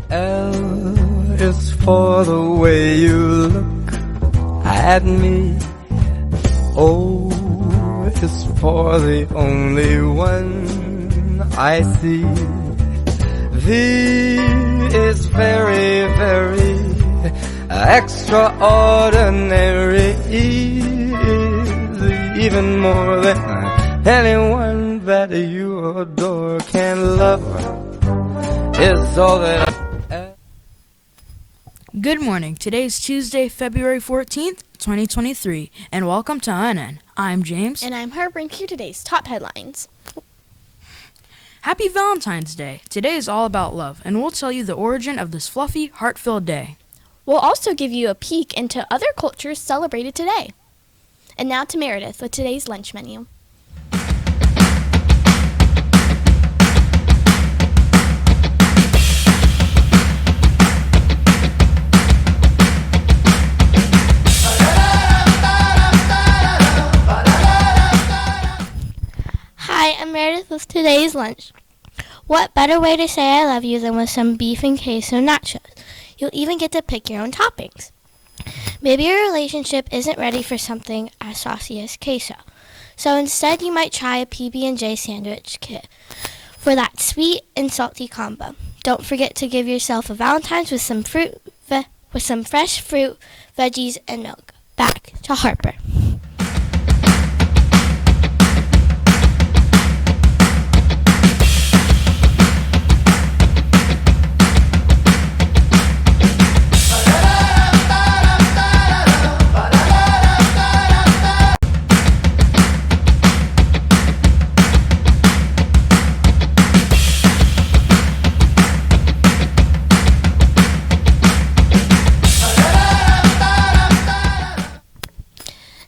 L is for the way you look at me. O is for the only one I see. V is very, very extraordinary. E is even more than anyone that you adore can love. Is all that Good morning. Today is Tuesday, February 14th, 2023, and welcome to UNN. I'm James. And I'm Herb, and here today's top headlines. Happy Valentine's Day. Today is all about love, and we'll tell you the origin of this fluffy, heart-filled day. We'll also give you a peek into other cultures celebrated today. And now to Meredith with today's lunch menu. Hi, I'm Meredith with today's lunch. What better way to say I love you than with some beef and queso nachos? You'll even get to pick your own toppings. Maybe your relationship isn't ready for something as saucy as queso, so instead you might try a PB&J sandwich kit for that sweet and salty combo. Don't forget to give yourself a Valentine's with some fresh fruit, veggies, and milk. Back to Harper.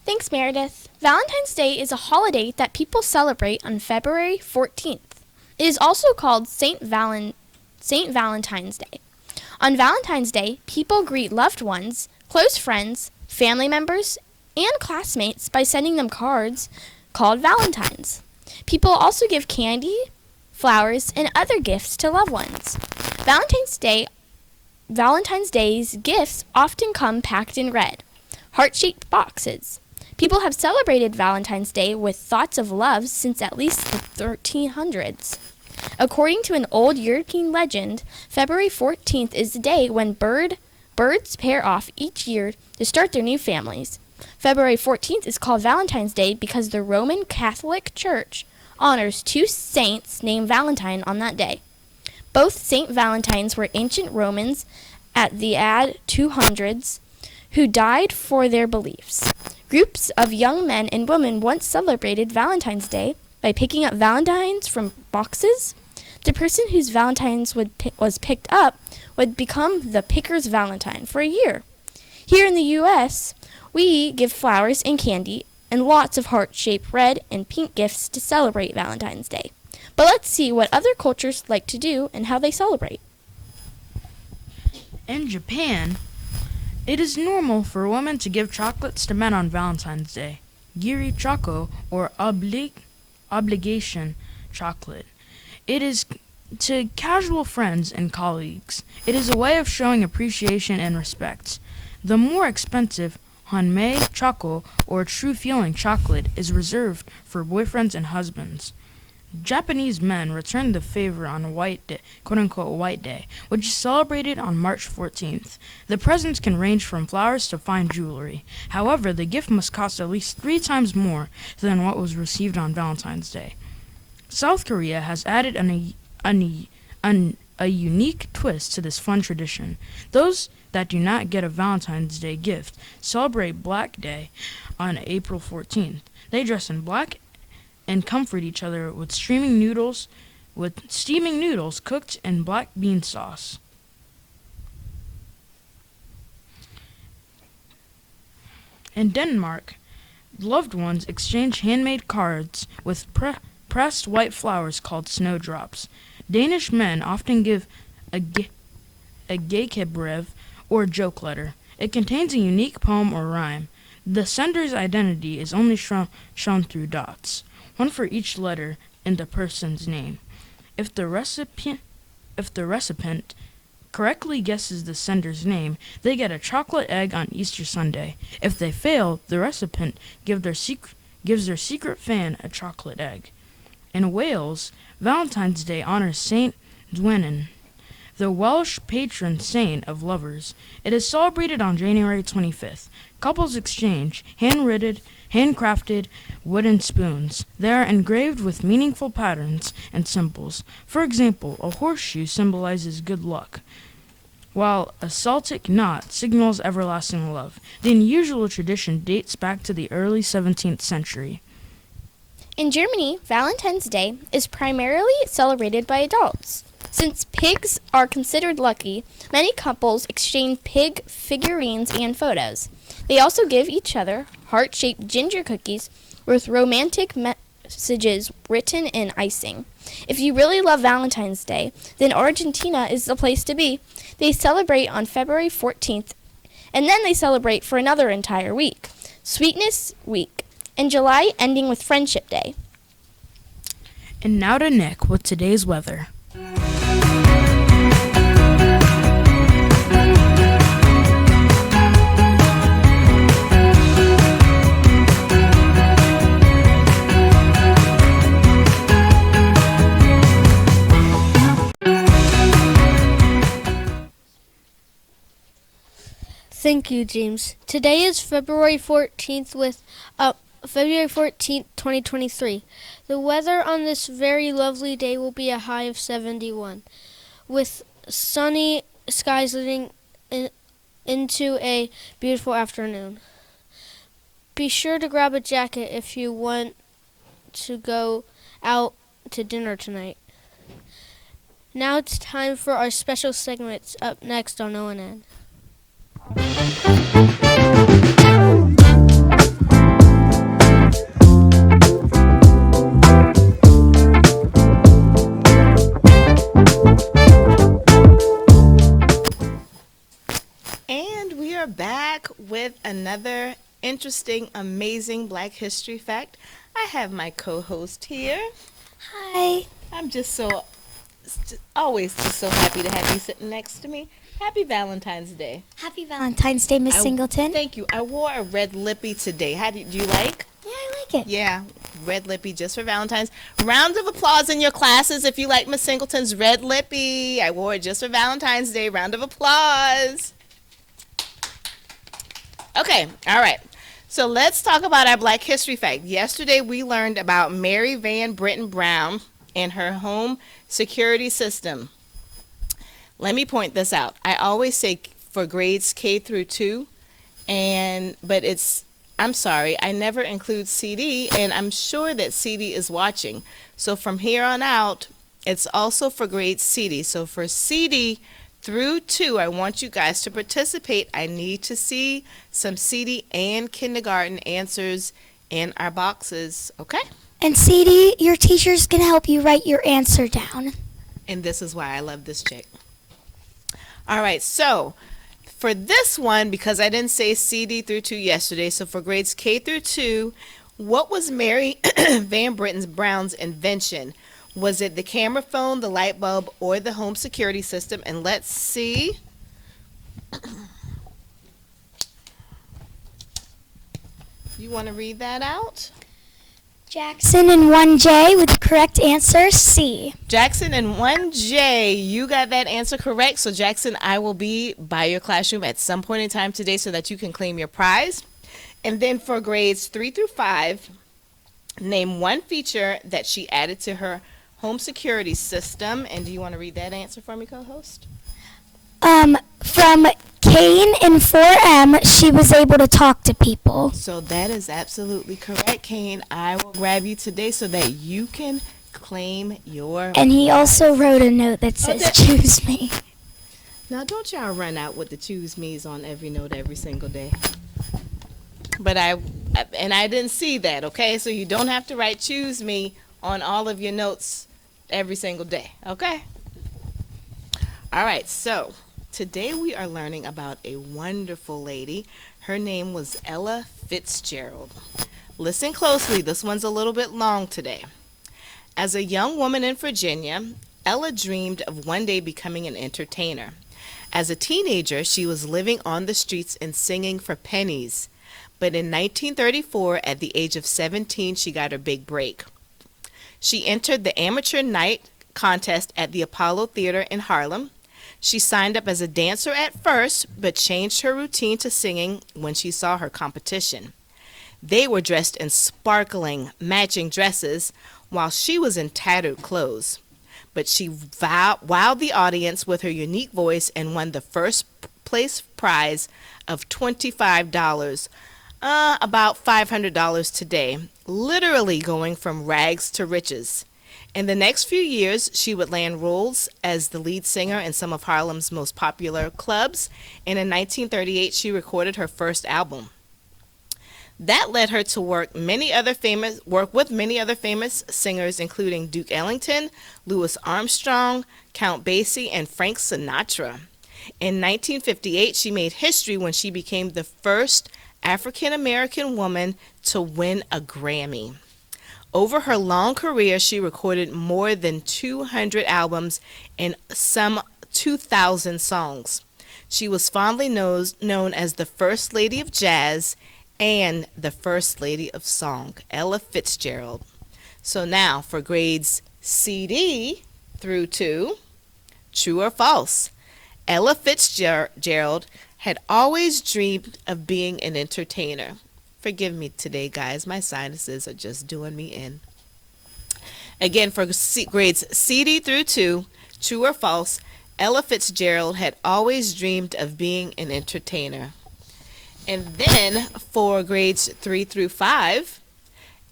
Thanks, Meredith. Valentine's Day is a holiday that people celebrate on February 14th. It is also called Saint Valentine's Day. On Valentine's Day, people greet loved ones, close friends, family members, and classmates by sending them cards called Valentines. People also give candy, flowers, and other gifts to loved ones. Valentine's Day's gifts often come packed in red, heart-shaped boxes. People have celebrated Valentine's Day with thoughts of love since at least the 1300s. According to an old European legend, February 14th is the day when birds pair off each year to start their new families. February 14th is called Valentine's Day because the Roman Catholic Church honors two saints named Valentine on that day. Both Saint Valentines were ancient Romans at the AD 200s who died for their beliefs. Groups of young men and women once celebrated Valentine's Day by picking up valentines from boxes. The person whose valentines was picked up would become the picker's valentine for a year. Here in the U.S., we give flowers and candy and lots of heart-shaped red and pink gifts to celebrate Valentine's Day. But let's see what other cultures like to do and how they celebrate. In Japan, it is normal for women to give chocolates to men on Valentine's Day. Giri choco, or obligation chocolate. It is to casual friends and colleagues. It is a way of showing appreciation and respect. The more expensive Hanmei choco, or true feeling chocolate, is reserved for boyfriends and husbands. Japanese men return the favor on White Day, quote-unquote White Day, which is celebrated on March 14th. The presents can range from flowers to fine jewelry. However, the gift must cost at least 3 times more than what was received on Valentine's Day. South Korea has added a unique twist to this fun tradition. Those that do not get a Valentine's Day gift celebrate Black Day on April 14th. They dress in black and comfort each other with steaming noodles cooked in black bean sauce. In Denmark, loved ones exchange handmade cards with pressed white flowers called snowdrops. Danish men often give a gækkebrev, or joke letter. It contains a unique poem or rhyme. The sender's identity is only shown through dots, one for each letter in the person's name. If the recipient correctly guesses the sender's name, they get a chocolate egg on Easter Sunday. If they fail, the recipient gives their secret fan a chocolate egg. In Wales, Valentine's Day honors Saint Dwynwen, the Welsh patron saint of lovers. It is celebrated on January 25th. Couples exchange handcrafted wooden spoons. They are engraved with meaningful patterns and symbols. For example, a horseshoe symbolizes good luck, while a Celtic knot signals everlasting love. The unusual tradition dates back to the early 17th century. In Germany, Valentine's Day is primarily celebrated by adults. Since pigs are considered lucky, many couples exchange pig figurines and photos. They also give each other heart-shaped ginger cookies with romantic messages written in icing. If you really love Valentine's Day, then Argentina is the place to be. They celebrate on February 14th, and then they celebrate for another entire week, Sweetness Week, in July ending with Friendship Day. And now to Nick with today's weather. Thank you, James. Today is February 14th February 14th, 2023. The weather on this very lovely day will be a high of 71, with sunny skies leading into a beautiful afternoon. Be sure to grab a jacket if you want to go out to dinner tonight. Now it's time for our special segments up next on ONN. And we are back with another interesting, amazing Black History fact. I have my co-host here. Hi. I'm always so happy to have you sitting next to me. Happy Valentine's Day. Happy Valentine's Day, Miss Singleton. Thank you. I wore a red lippy today. Do you like? Yeah, I like it. Yeah, red lippy just for Valentine's. Round of applause in your classes if you like Miss Singleton's red lippy. I wore it just for Valentine's Day. Round of applause. Okay, all right. So let's talk about our Black History fact. Yesterday we learned about Mary Van Brittan Brown and her home security system. Let me point this out. I always say for grades K through 2, but I'm sorry, I never include CD, and I'm sure that CD is watching. So from here on out, it's also for grades CD. So for CD through 2, I want you guys to participate. I need to see some CD and kindergarten answers in our boxes, okay? And CD, your teacher's going to help you write your answer down. And this is why I love this chick. All right, so for this one, because I didn't say CD through 2 yesterday, so for grades K through 2, what was Mary Van Brittan Brown's invention? Was it the camera phone, the light bulb, or the home security system? And let's see. You want to read that out? Jackson and 1J with the correct answer, C. Jackson and 1J, you got that answer correct. So Jackson, I will be by your classroom at some point in time today so that you can claim your prize. And then for grades 3 through 5, name one feature that she added to her home security system. And do you want to read that answer for me, co-host? From Kane in 4M, she was able to talk to people. So that is absolutely correct, Kane. I will grab you today so that you can claim your... And he also wrote a note that says, choose me. Now, don't y'all run out with the choose me's on every note every single day. But I didn't see that, okay? So you don't have to write choose me on all of your notes every single day, okay? All right, so today we are learning about a wonderful lady. Her name was Ella Fitzgerald. Listen closely. This one's a little bit long today. As a young woman in Virginia, Ella dreamed of one day becoming an entertainer. As a teenager, she was living on the streets and singing for pennies. But in 1934, at the age of 17, she got her big break. She entered the amateur night contest at the Apollo Theater in Harlem. She signed up as a dancer at first, but changed her routine to singing when she saw her competition. They were dressed in sparkling, matching dresses, while she was in tattered clothes. But she wowed the audience with her unique voice and won the first place prize of $25, about $500 today, literally going from rags to riches. In the next few years, she would land roles as the lead singer in some of Harlem's most popular clubs, and in 1938 she recorded her first album. That led her to work with many other famous singers, including Duke Ellington, Louis Armstrong, Count Basie, and Frank Sinatra. In 1958, she made history when she became the first African American woman to win a Grammy. Over her long career, she recorded more than 200 albums and some 2,000 songs. She was fondly known as the First Lady of Jazz and the First Lady of Song, Ella Fitzgerald. So now for grades CD through 2, true or false? Ella Fitzgerald had always dreamed of being an entertainer. Forgive me today, guys. My sinuses are just doing me in. Again, for grades CD through 2, true or false, Ella Fitzgerald had always dreamed of being an entertainer. And then for grades 3 through 5,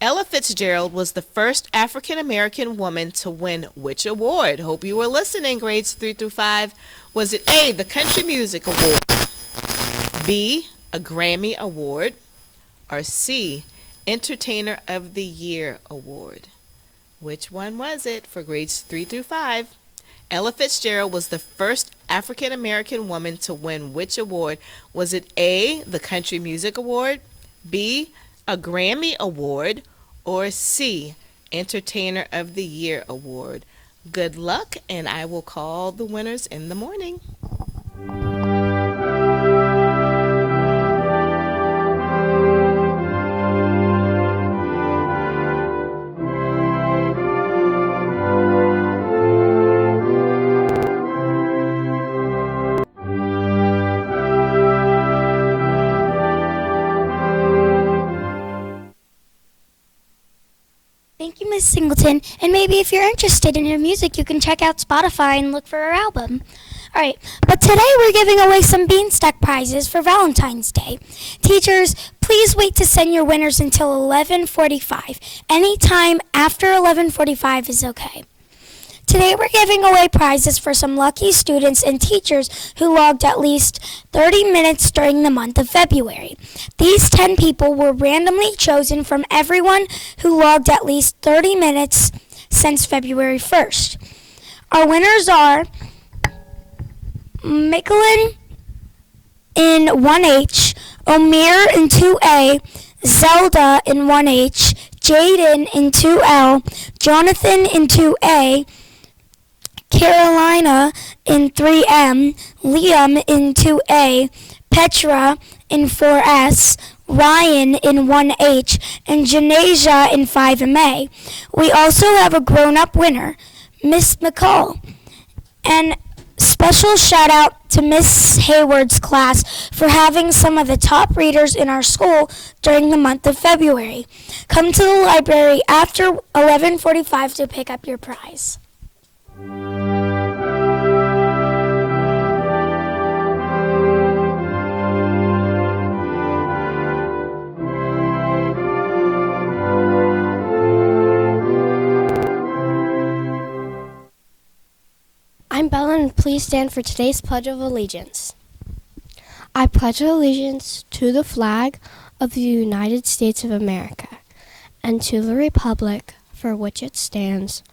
Ella Fitzgerald was the first African American woman to win which award? Hope you were listening, grades 3 through 5. Was it A, the Country Music Award, B, a Grammy Award, or C, Entertainer of the Year Award? Which one was it for grades 3 through 5? Ella Fitzgerald was the first African American woman to win which award? Was it A, the Country Music Award, B, a Grammy Award, or C, Entertainer of the Year Award? Good luck, and I will call the winners in the morning. Thank you, Miss Singleton. And maybe if you're interested in her music, you can check out Spotify and look for her album. All right, but today we're giving away some Beanstalk prizes for Valentine's Day. Teachers, please wait to send your winners until 11:45. Anytime after 11:45 is okay. Today we're giving away prizes for some lucky students and teachers who logged at least 30 minutes during the month of February. These 10 people were randomly chosen from everyone who logged at least 30 minutes since February 1st. Our winners are Michelin in 1H, Omir in 2A, Zelda in 1H, Jaden in 2L, Jonathan in 2A, Carolina in 3M, Liam in 2A, Petra in 4S, Ryan in 1H, and Janasia in 5MA. We also have a grown-up winner, Miss McCall. And special shout out to Miss Hayward's class for having some of the top readers in our school during the month of February. Come to the library after 11:45 to pick up your prize. I'm Bella, and please stand for today's Pledge of Allegiance. I pledge allegiance to the flag of the United States of America and to the republic for which it stands,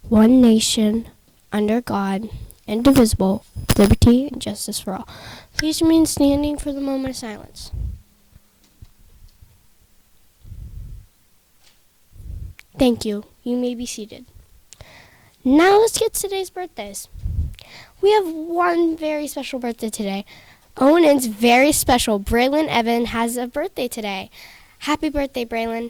one nation, under God, indivisible, with liberty and justice for all. Please remain standing for the moment of silence. Thank you. You may be seated. Now let's get to today's birthdays. We have one very special birthday today. Onan's very special Braylon Evan has a birthday today. Happy birthday, Braylon.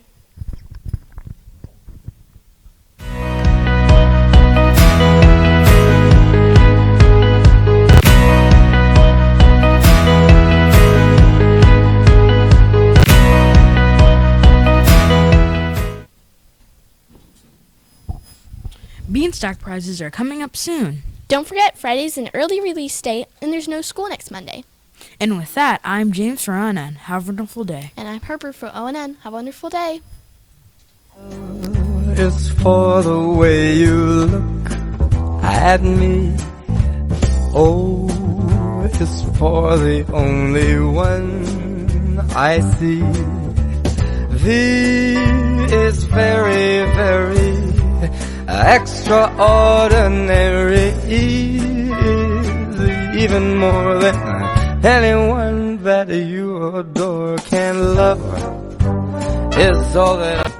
Beanstalk prizes are coming up soon. Don't forget, Friday's an early release day, and there's no school next Monday. And with that, I'm James for ONN. Have a wonderful day. And I'm Harper for ONN. Have a wonderful day. It's for the way you look at me. Oh, it's for the only one I see. V is very, very extraordinary, even more than anyone that you adore can love. Is all that